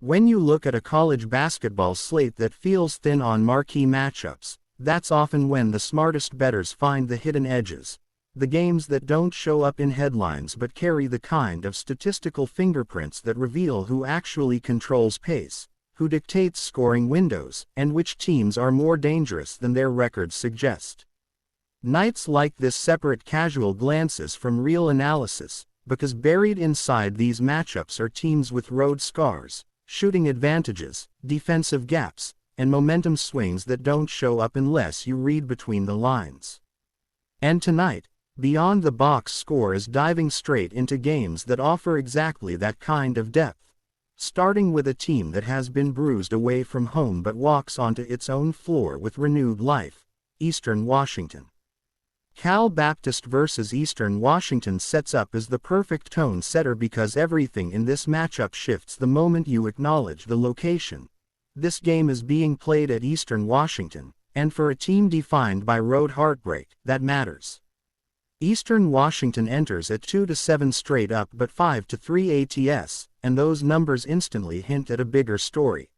When you look at a college basketball slate that feels thin on marquee matchups, that's often when the smartest bettors find the hidden edges. The games that don't show up in headlines but carry the kind of statistical fingerprints that reveal who actually controls pace, who dictates scoring windows, and which teams are more dangerous than their records suggest. Nights like this separate casual glances from real analysis, because buried inside these matchups are teams with road scars, shooting advantages, defensive gaps, and momentum swings that don't show up unless you read between the lines. And tonight, Beyond the Box Score is diving straight into games that offer exactly that kind of depth, starting with a team that has been bruised away from home but walks onto its own floor with renewed life, Eastern Washington. Cal Baptist versus Eastern Washington sets up as the perfect tone setter because everything in this matchup shifts the moment you acknowledge the location. This game is being played at Eastern Washington, and for a team defined by road heartbreak, that matters. Eastern Washington enters at 2-7 straight up but 5-3 ATS, and those numbers instantly hint at a bigger story.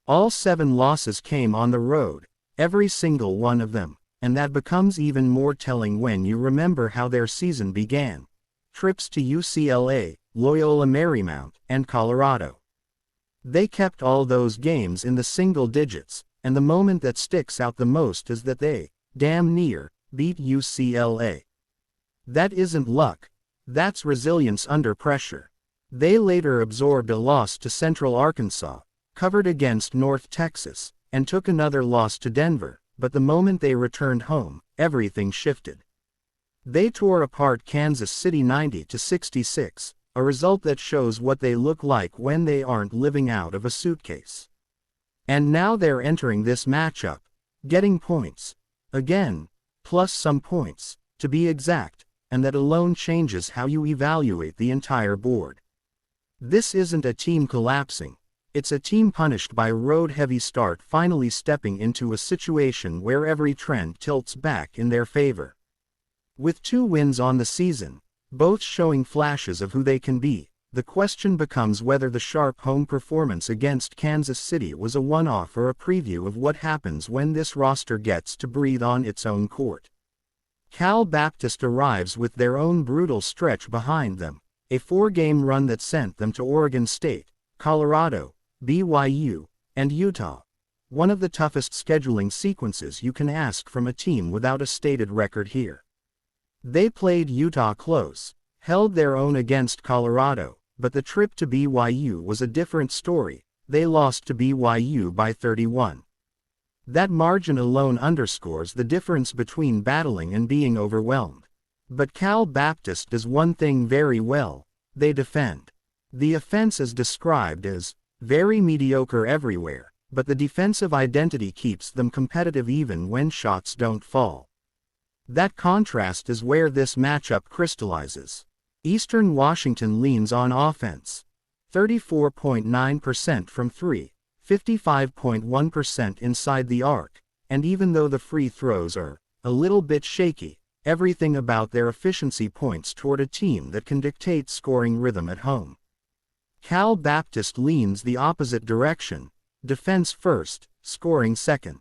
All 7 losses came on the road, every single one of them. And that becomes even more telling when you remember how their season began. Trips to UCLA, Loyola Marymount, and Colorado. They kept all those games in the single digits, and the moment that sticks out the most is that they, damn near, beat UCLA. That isn't luck. That's resilience under pressure. They later absorbed a loss to Central Arkansas, covered against North Texas, and took another loss to Denver. But the moment they returned home, everything shifted. They tore apart Kansas City 90-66, a result that shows what they look like when they aren't living out of a suitcase. And now they're entering this matchup, getting points. Again, plus some points, to be exact, and that alone changes how you evaluate the entire board. This isn't a team collapsing. It's a team punished by a road-heavy start finally stepping into a situation where every trend tilts back in their favor. With 2 wins on the season, both showing flashes of who they can be, the question becomes whether the sharp home performance against Kansas City was a one-off or a preview of what happens when this roster gets to breathe on its own court. Cal Baptist arrives with their own brutal stretch behind them, a 4-game run that sent them to Oregon State, Colorado, BYU, and Utah. One of the toughest scheduling sequences you can ask from a team without a stated record here. They played Utah close, held their own against Colorado, but the trip to BYU was a different story. They lost to BYU by 31. That margin alone underscores the difference between battling and being overwhelmed. But Cal Baptist does one thing very well: they defend. The offense is described as very mediocre everywhere, but the defensive identity keeps them competitive even when shots don't fall. That contrast is where this matchup crystallizes. Eastern Washington leans on offense. 34.9% from 3, 55.1% inside the arc, and even though the free throws are a little bit shaky, everything about their efficiency points toward a team that can dictate scoring rhythm at home. Cal Baptist leans the opposite direction, defense first, scoring second.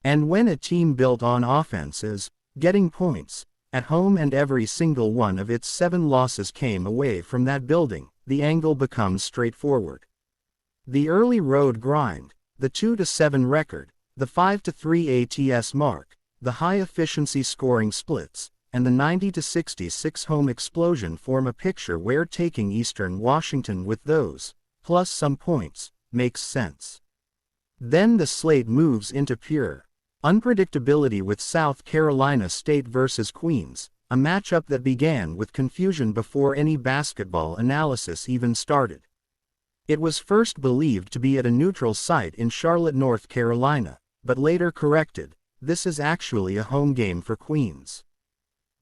And when a team built on offense is getting points at home and every single one of its 7 losses came away from that building, the angle becomes straightforward. The early road grind, the 2-7 record, the 5-3 ATS mark, the high-efficiency scoring splits, and the 90-66 home explosion form a picture where taking Eastern Washington with those, plus some points, makes sense. Then the slate moves into pure unpredictability with South Carolina State versus Queens, a matchup that began with confusion before any basketball analysis even started. It was first believed to be at a neutral site in Charlotte, North Carolina, but later corrected. This is actually a home game for Queens.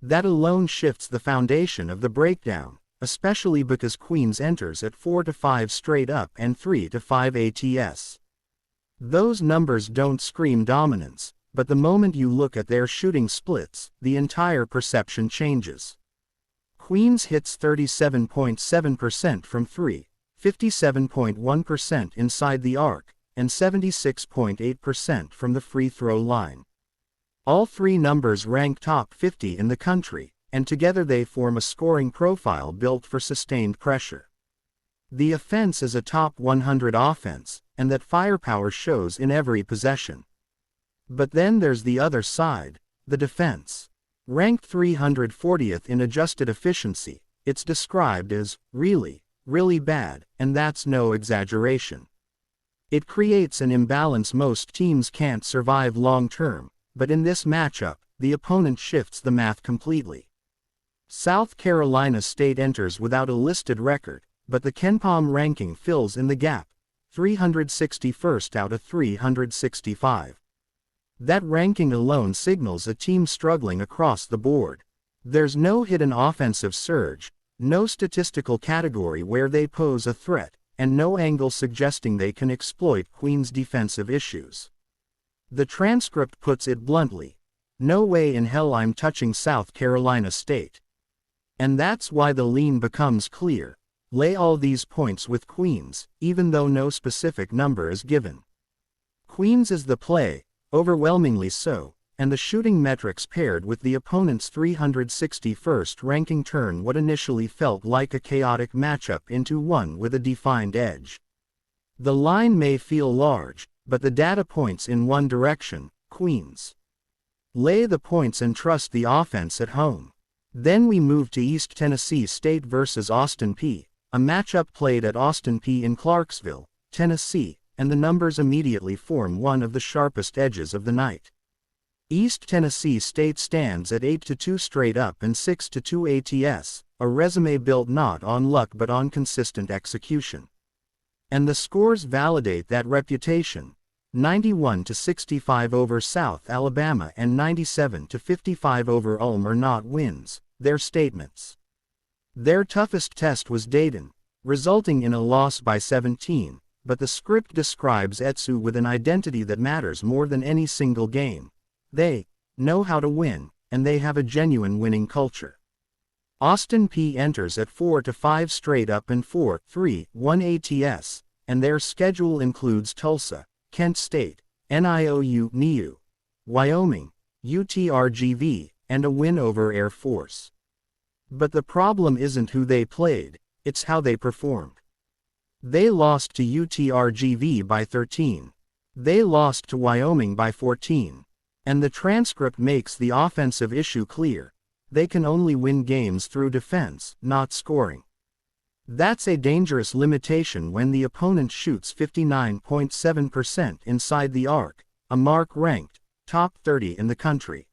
That alone shifts the foundation of the breakdown, especially because Queens enters at 4-5 straight up and 3-5 ATS. Those numbers don't scream dominance, but the moment you look at their shooting splits, the entire perception changes. Queens hits 37.7% from 3, 57.1% inside the arc, and 76.8% from the free throw line. All three numbers rank top 50 in the country, and together they form a scoring profile built for sustained pressure. The offense is a top 100 offense, and that firepower shows in every possession. But then there's the other side, the defense. Ranked 340th in adjusted efficiency, it's described as really, really bad, and that's no exaggeration. It creates an imbalance most teams can't survive long-term, but in this matchup, the opponent shifts the math completely. South Carolina State enters without a listed record, but the KenPom ranking fills in the gap, 361st out of 365. That ranking alone signals a team struggling across the board. There's no hidden offensive surge, no statistical category where they pose a threat, and no angle suggesting they can exploit Queen's defensive issues. The transcript puts it bluntly, no way in hell I'm touching South Carolina State. And that's why the lean becomes clear. Lay all these points with Queens, even though no specific number is given. Queens is the play, overwhelmingly so, and the shooting metrics paired with the opponent's 361st ranking turn what initially felt like a chaotic matchup into one with a defined edge. The line may feel large, but the data points in one direction, Queens. Lay the points and trust the offense at home. Then we move to East Tennessee State versus Austin Peay, a matchup played at Austin Peay in Clarksville, Tennessee, and the numbers immediately form one of the sharpest edges of the night. East Tennessee State stands at 8-2 straight up and 6-2 ATS, a resume built not on luck but on consistent execution. And the scores validate that reputation. 91-65 over South Alabama and 97-55 over Ulm are not wins, they're statements. Their toughest test was Dayton, resulting in a loss by 17, but the script describes ETSU with an identity that matters more than any single game. They know how to win, and they have a genuine winning culture. Austin Peay enters at 4-5 straight up and 4-3-1 ATS, and their schedule includes Tulsa, Kent State, NIU, Wyoming, UTRGV, and a win over Air Force. But the problem isn't who they played, it's how they performed. They lost to UTRGV by 13. They lost to Wyoming by 14. And the transcript makes the offensive issue clear. They can only win games through defense, not scoring. That's a dangerous limitation when the opponent shoots 59.7% inside the arc, a mark ranked top 30 in the country.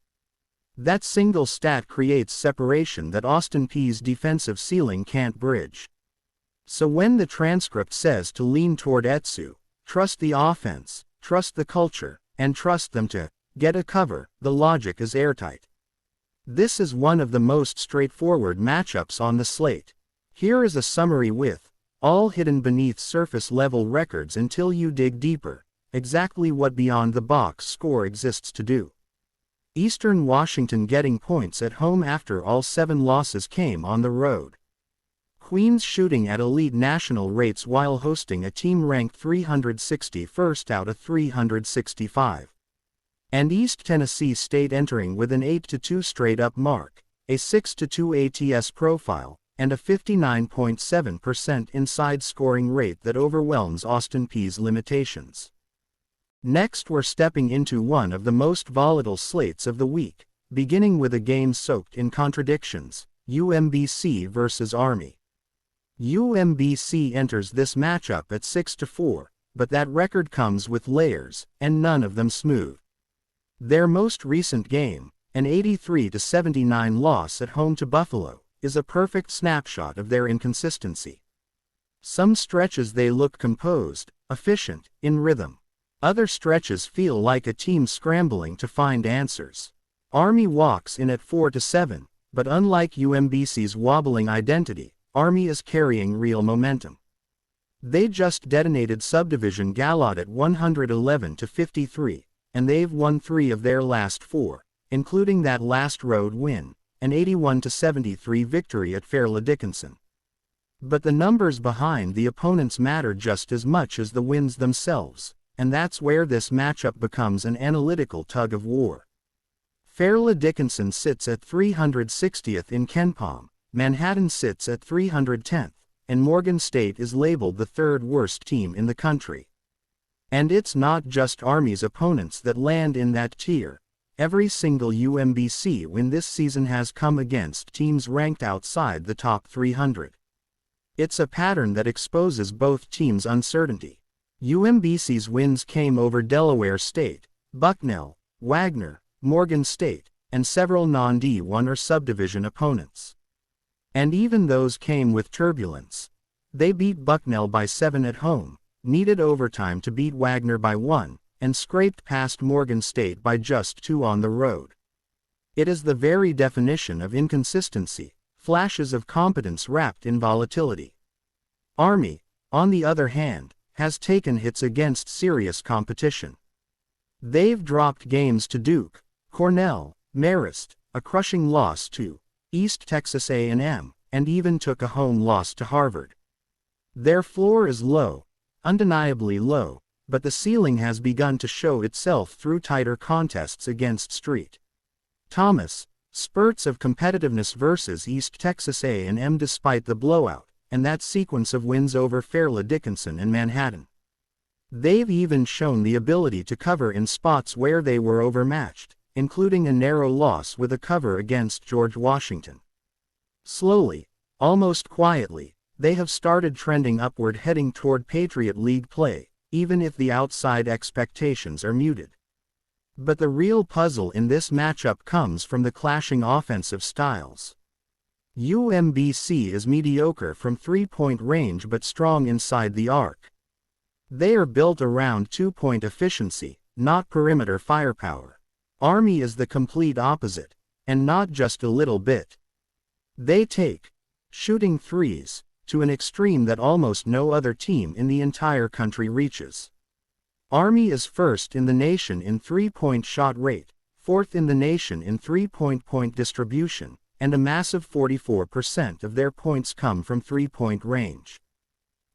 That single stat creates separation that Austin Peay's defensive ceiling can't bridge. So when the transcript says to lean toward ETSU, trust the offense, trust the culture, and trust them to get a cover, the logic is airtight. This is one of the most straightforward matchups on the slate. Here is a summary with all hidden beneath surface level records until you dig deeper, exactly what beyond the box score exists to do. Eastern Washington getting points at home after all 7 losses came on the road. Queens shooting at elite national rates while hosting a team ranked 361st out of 365. And East Tennessee State entering with an 8-2 straight-up mark, a 6-2 ATS profile, and a 59.7% inside scoring rate that overwhelms Austin Peay's limitations. Next we're stepping into one of the most volatile slates of the week, beginning with a game soaked in contradictions, UMBC versus Army. UMBC enters this matchup at 6-4, but that record comes with layers, and none of them smooth. Their most recent game, an 83-79 loss at home to Buffalo, is a perfect snapshot of their inconsistency. Some stretches they look composed, efficient, in rhythm. Other stretches feel like a team scrambling to find answers. Army walks in at 4-7, but unlike UMBC's wobbling identity, Army is carrying real momentum. They just detonated Subdivision Galot at 111-53. And they've won 3 of their last 4, including that last road win, an 81-73 victory at Fairleigh Dickinson. But the numbers behind the opponents matter just as much as the wins themselves, and that's where this matchup becomes an analytical tug-of-war. Fairleigh Dickinson sits at 360th in KenPom, Manhattan sits at 310th, and Morgan State is labeled the third worst team in the country. And it's not just Army's opponents that land in that tier. Every single UMBC win this season has come against teams ranked outside the top 300. It's a pattern that exposes both teams' uncertainty. UMBC's wins came over Delaware State, Bucknell, Wagner, Morgan State, and several non-D1 or subdivision opponents. And even those came with turbulence. They beat Bucknell by 7 at home, needed overtime to beat Wagner by 1, and scraped past Morgan State by just 2 on the road. It is the very definition of inconsistency, flashes of competence wrapped in volatility. Army, on the other hand, has taken hits against serious competition. They've dropped games to Duke, Cornell, Marist, a crushing loss to East Texas A&M, and even took a home loss to Harvard. Their floor is low, undeniably low, but the ceiling has begun to show itself through tighter contests against St. Thomas, spurts of competitiveness versus East Texas A&M despite the blowout, and that sequence of wins over Fairleigh Dickinson and Manhattan. They've even shown the ability to cover in spots where they were overmatched, including a narrow loss with a cover against George Washington. Slowly, almost quietly, they have started trending upward, heading toward Patriot League play, even if the outside expectations are muted. But the real puzzle in this matchup comes from the clashing offensive styles. UMBC is mediocre from three-point range but strong inside the arc. They are built around two-point efficiency, not perimeter firepower. Army is the complete opposite, and not just a little bit. They take shooting threes to an extreme that almost no other team in the entire country reaches. Army is first in the nation in three-point shot rate, fourth in the nation in three-point distribution, and a massive 44% of their points come from three-point range.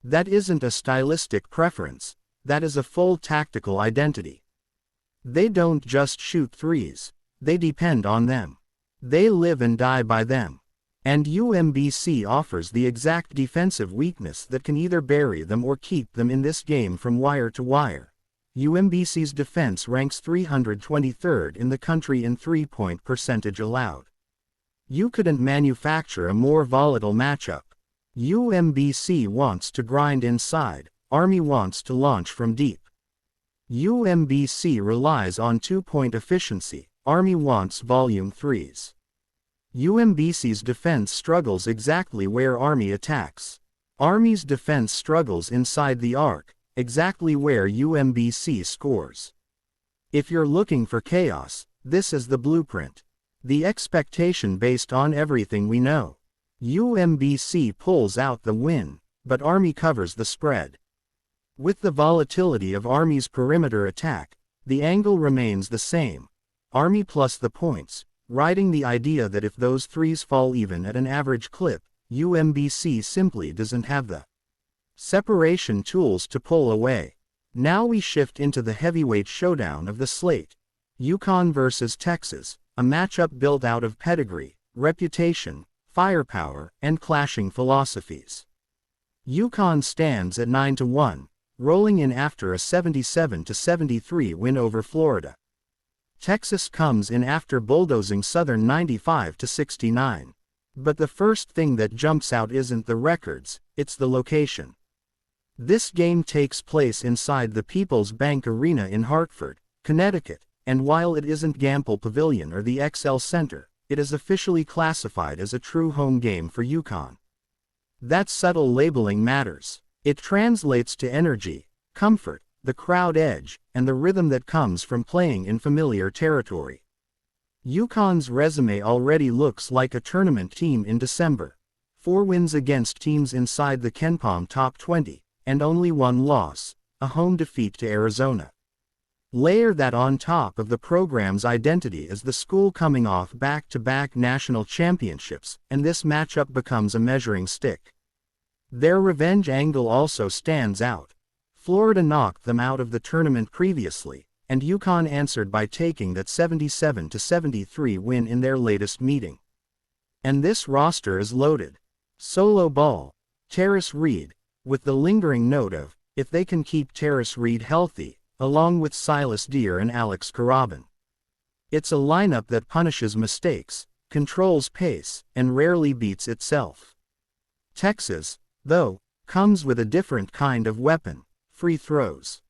That isn't a stylistic preference, that is a full tactical identity. They don't just shoot threes, they depend on them. They live and die by them. And UMBC offers the exact defensive weakness that can either bury them or keep them in this game from wire to wire. UMBC's defense ranks 323rd in the country in three-point percentage allowed. You couldn't manufacture a more volatile matchup. UMBC wants to grind inside, Army wants to launch from deep. UMBC relies on two-point efficiency, Army wants volume threes. UMBC's defense struggles exactly where Army attacks. Army's defense struggles inside the arc, exactly where UMBC scores. If you're looking for chaos, this is the blueprint. The expectation based on everything we know. UMBC pulls out the win, but Army covers the spread. With the volatility of Army's perimeter attack, the angle remains the same. Army plus the points, riding the idea that if those threes fall even at an average clip, UMBC simply doesn't have the separation tools to pull away. Now we shift into the heavyweight showdown of the slate. UConn versus Texas, a matchup built out of pedigree, reputation, firepower, and clashing philosophies. UConn stands at 9-1, rolling in after a 77-73 win over Florida. Texas comes in after bulldozing Southern 95-69. But the first thing that jumps out isn't the records, it's the location. This game takes place inside the People's Bank Arena in Hartford, Connecticut, and while it isn't Gampel Pavilion or the XL Center, it is officially classified as a true home game for UConn. That subtle labeling matters. It translates to energy, comfort, the crowd edge, and the rhythm that comes from playing in familiar territory. UConn's resume already looks like a tournament team in December. 4 wins against teams inside the KenPom top 20, and only 1 loss, a home defeat to Arizona. Layer that on top of the program's identity as the school coming off back-to-back national championships, and this matchup becomes a measuring stick. Their revenge angle also stands out. Florida knocked them out of the tournament previously, and UConn answered by taking that 77-73 win in their latest meeting. And this roster is loaded. Solo ball, Terrace Reed, with the lingering note of, if they can keep Terrace Reed healthy, along with Silas Deere and Alex Karabin. It's a lineup that punishes mistakes, controls pace, and rarely beats itself. Texas, though, comes with a different kind of weapon: free throws.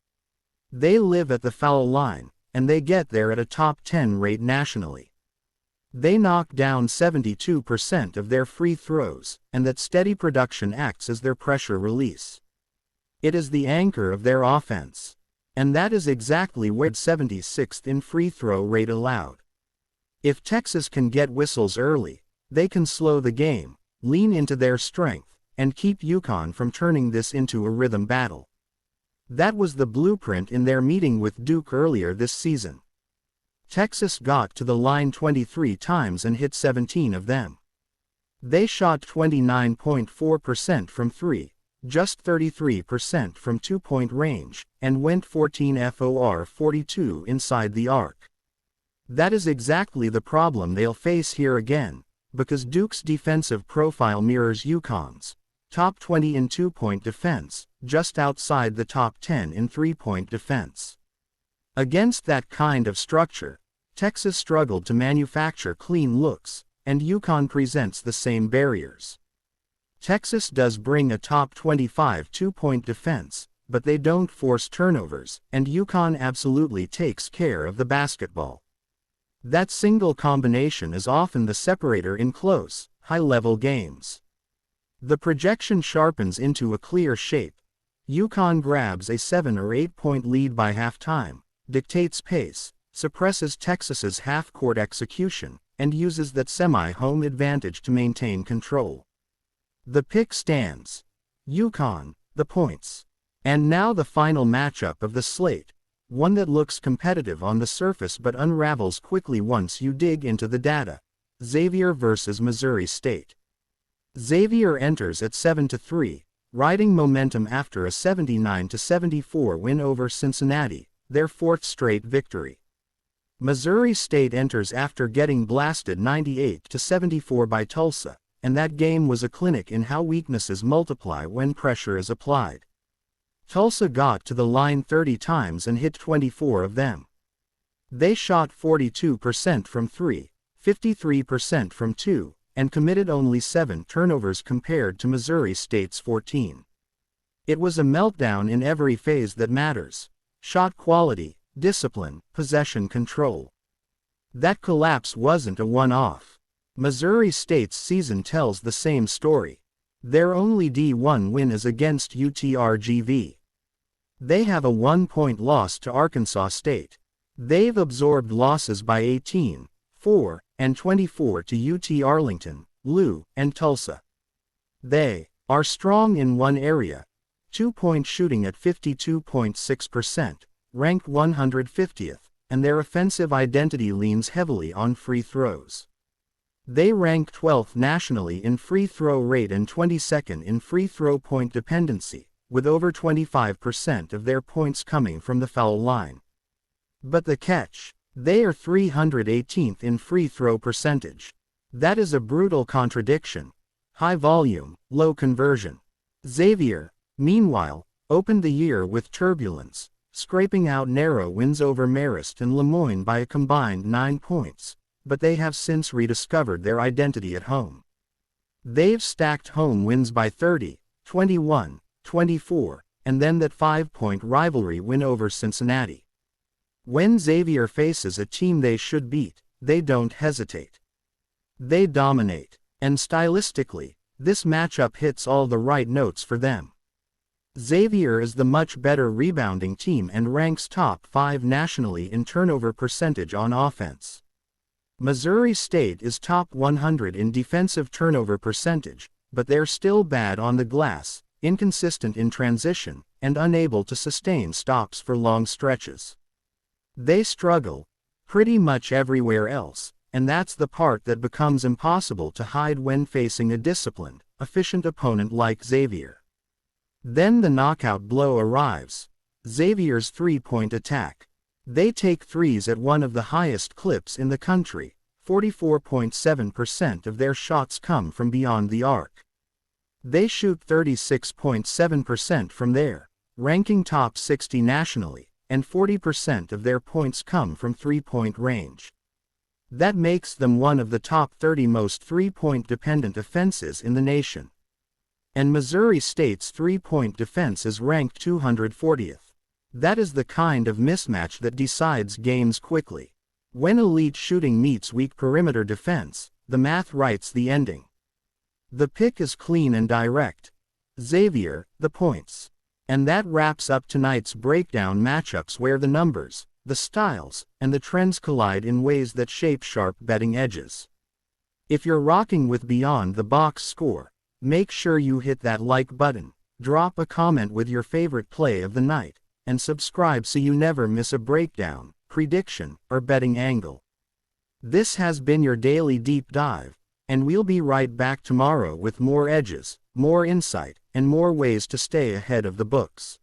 They live at the foul line, and they get there at a top 10 rate nationally. They knock down 72% of their free throws, and that steady production acts as their pressure release. It is the anchor of their offense. And that is exactly where 76th in free throw rate allowed. If Texas can get whistles early, they can slow the game, lean into their strength, and keep UConn from turning this into a rhythm battle. That was the blueprint in their meeting with Duke earlier this season. Texas got to the line 23 times and hit 17 of them. They shot 29.4% from three, just 33% from two-point range, and went 14 for 42 inside the arc. That is exactly the problem they'll face here again, because Duke's defensive profile mirrors UConn's. Top 20 in two-point defense, just outside the top 10 in three-point defense. Against that kind of structure, Texas struggled to manufacture clean looks, and UConn presents the same barriers. Texas does bring a top 25 two-point defense, but they don't force turnovers, and UConn absolutely takes care of the basketball. That single combination is often the separator in close, high-level games. The projection sharpens into a clear shape. UConn grabs a 7 or 8 point lead by halftime, dictates pace, suppresses Texas's half-court execution, and uses that semi-home advantage to maintain control. The pick stands. UConn, the points. And now the final matchup of the slate, one that looks competitive on the surface but unravels quickly once you dig into the data. Xavier versus Missouri State. Xavier enters at 7-3, riding momentum after a 79-74 win over Cincinnati, their fourth straight victory. Missouri State enters after getting blasted 98-74 by Tulsa, and that game was a clinic in how weaknesses multiply when pressure is applied. Tulsa got to the line 30 times and hit 24 of them. They shot 42% from 3, 53% from 2, and committed only 7 turnovers compared to Missouri State's 14. It was a meltdown in every phase that matters: shot quality, discipline, possession control. That collapse wasn't a one-off. Missouri State's season tells the same story. Their only D1 win is against UTRGV. They have a 1-point loss to Arkansas State. They've absorbed losses by 18, 4, and 24 to UT Arlington, Lou, and Tulsa. They are strong in one area: two-point shooting at 52.6%, ranked 150th, and their offensive identity leans heavily on free throws. They rank 12th nationally in free throw rate and 22nd in free throw point dependency, with over 25% of their points coming from the foul line. But the catch: they are 318th in free throw percentage. That is a brutal contradiction. High volume, low conversion. Xavier, meanwhile, opened the year with turbulence, scraping out narrow wins over Marist and Lemoyne by a combined 9 points, but they have since rediscovered their identity at home. They've stacked home wins by 30, 21, 24, and then that 5-point rivalry win over Cincinnati. When Xavier faces a team they should beat, they don't hesitate. They dominate, and stylistically, this matchup hits all the right notes for them. Xavier is the much better rebounding team and ranks top 5 nationally in turnover percentage on offense. Missouri State is top 100 in defensive turnover percentage, but they're still bad on the glass, inconsistent in transition, and unable to sustain stops for long stretches. They struggle pretty much everywhere else, and that's the part that becomes impossible to hide when facing a disciplined, efficient opponent like Xavier. Then the knockout blow arrives. Xavier's three-point attack. They take threes at one of the highest clips in the country. 44.7% of their shots come from beyond the arc. They shoot 36.7% from there, ranking top 60 nationally, and 40% of their points come from three-point range. That makes them one of the top 30 most three-point dependent offenses in the nation. And Missouri State's three-point defense is ranked 240th. That is the kind of mismatch that decides games quickly. When elite shooting meets weak perimeter defense, the math writes the ending. The pick is clean and direct. Xavier, the points. And that wraps up tonight's breakdown matchups where the numbers, the styles, and the trends collide in ways that shape sharp betting edges. If you're rocking with Beyond the Box Score, make sure you hit that like button, drop a comment with your favorite play of the night, and subscribe so you never miss a breakdown, prediction, or betting angle. This has been your daily deep dive, and we'll be right back tomorrow with more edges, more insight, and more ways to stay ahead of the books.